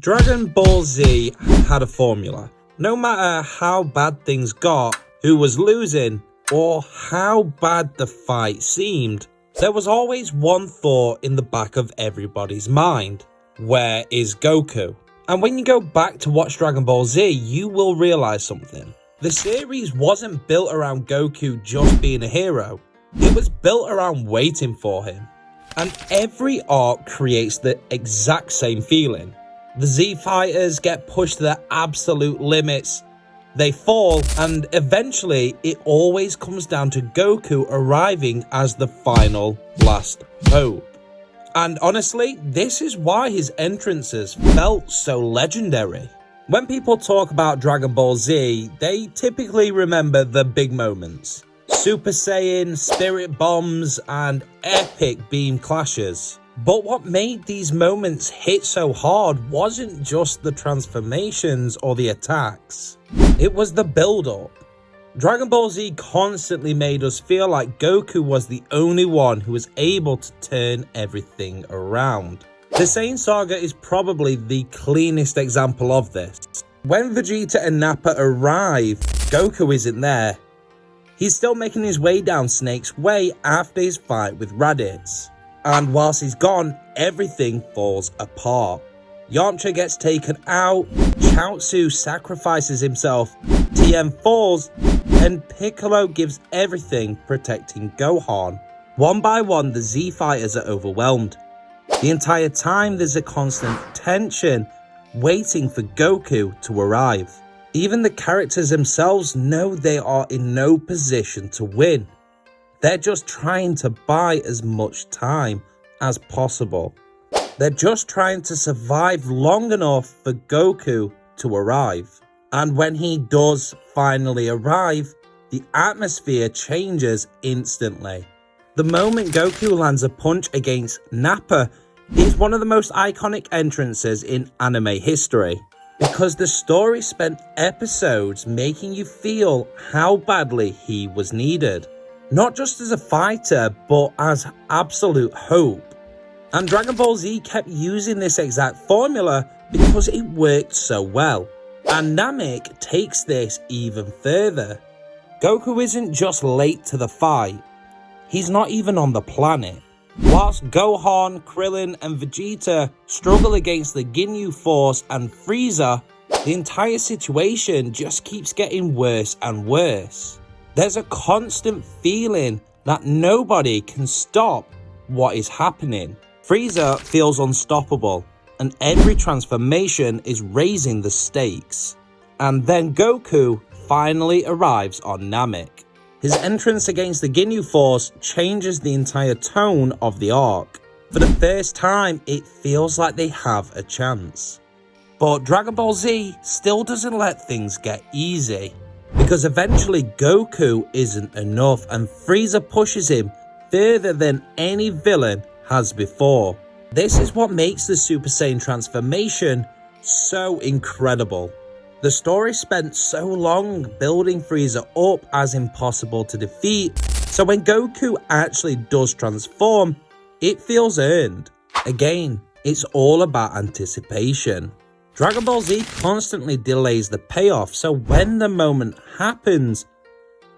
Dragon Ball Z had a formula. No matter how bad things got, who was losing, or how bad the fight seemed, there was always one thought in the back of everybody's mind. Where is Goku? And when you go back to watch Dragon Ball Z, you will realize something. The series wasn't built around Goku just being a hero. It was built around waiting for him. And every arc creates the exact same feeling. The Z fighters get pushed to their absolute limits, they fall, and eventually it always comes down to Goku arriving as the final last hope. And honestly, this is why his entrances felt so legendary. When people talk about Dragon Ball Z, they typically remember the big moments. Super Saiyan, Spirit Bombs, and epic beam clashes. But what made these moments hit so hard wasn't just the transformations or the attacks. It was the build-up. Dragon Ball Z constantly made us feel like Goku was the only one who was able to turn everything around. The Saiyan Saga is probably the cleanest example of this. When Vegeta and Nappa arrive, Goku isn't there. He's still making his way down Snake's Way after his fight with Raditz. And whilst he's gone, everything falls apart. Yamcha gets taken out, Chaozu sacrifices himself, Tien falls, and Piccolo gives everything protecting Gohan. One by one, the Z fighters are overwhelmed. The entire time there's a constant tension waiting for Goku to arrive. Even the characters themselves know they are in no position to win. They're just trying to buy as much time as possible. They're just trying to survive long enough for Goku to arrive. And when he does finally arrive, the atmosphere changes instantly. The moment Goku lands a punch against Nappa is one of the most iconic entrances in anime history. Because the story spent episodes making you feel how badly he was needed. Not just as a fighter, but as absolute hope. And Dragon Ball Z kept using this exact formula because it worked so well. And Namek takes this even further. Goku isn't just late to the fight, he's not even on the planet. Whilst Gohan, Krillin and Vegeta struggle against the Ginyu Force and Frieza, the entire situation just keeps getting worse and worse. There's a constant feeling that nobody can stop what is happening. Frieza feels unstoppable, and every transformation is raising the stakes. And then Goku finally arrives on Namek. His entrance against the Ginyu Force changes the entire tone of the arc. For the first time, it feels like they have a chance. But Dragon Ball Z still doesn't let things get easy. Because eventually Goku isn't enough and Frieza pushes him further than any villain has before. This is what makes the Super Saiyan transformation so incredible. The story spent so long building Frieza up as impossible to defeat, so when Goku actually does transform, it feels earned. Again, it's all about anticipation. Dragon Ball Z constantly delays the payoff, so when the moment happens,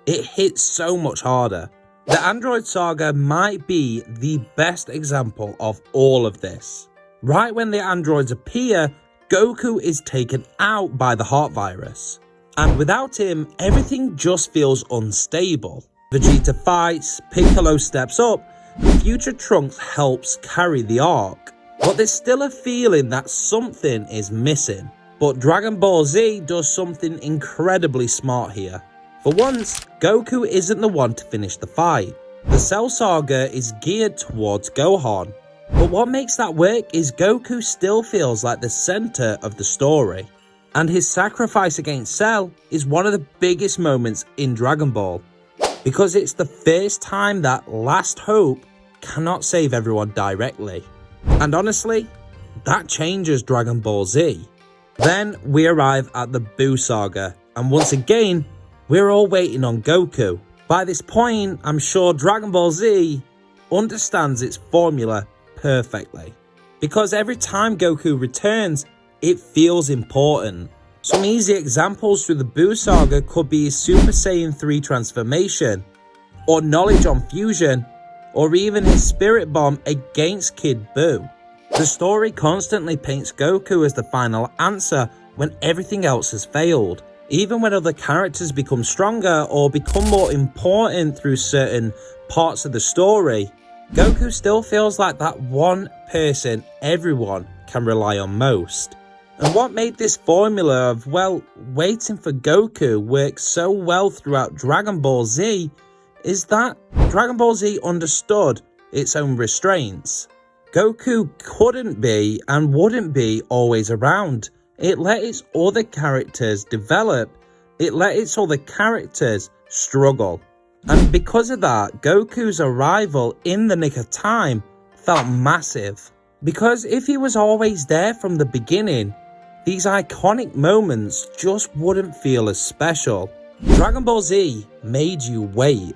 it hits so much harder. The Android Saga might be the best example of all of this. Right when the androids appear, Goku is taken out by the heart virus. And without him, everything just feels unstable. Vegeta fights, Piccolo steps up, and future Trunks helps carry the arc. But there's still a feeling that something is missing. But Dragon Ball Z does something incredibly smart here. For once, Goku isn't the one to finish the fight. The Cell Saga is geared towards Gohan. But what makes that work is Goku still feels like the center of the story. And his sacrifice against Cell is one of the biggest moments in Dragon Ball. Because it's the first time that Last Hope cannot save everyone directly. And honestly, that changes Dragon Ball Z. Then we arrive at the Buu Saga, and once again, we're all waiting on Goku. By this point, I'm sure Dragon Ball Z understands its formula perfectly. Because every time Goku returns, it feels important. Some easy examples through the Buu Saga could be his Super Saiyan 3 transformation, or knowledge on fusion, or even his spirit bomb against Kid Buu. The story constantly paints Goku as the final answer when everything else has failed. Even when other characters become stronger or become more important through certain parts of the story, Goku still feels like that one person everyone can rely on most. And what made this formula of, well, waiting for Goku work so well throughout Dragon Ball Z is that Dragon Ball Z understood its own restraints. Goku couldn't be and wouldn't be always around. It let its other characters develop. It let its other characters struggle. And because of that, Goku's arrival in the nick of time felt massive. Because if he was always there from the beginning, these iconic moments just wouldn't feel as special. Dragon Ball Z made you wait.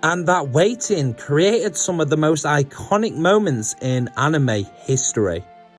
And that waiting created some of the most iconic moments in anime history.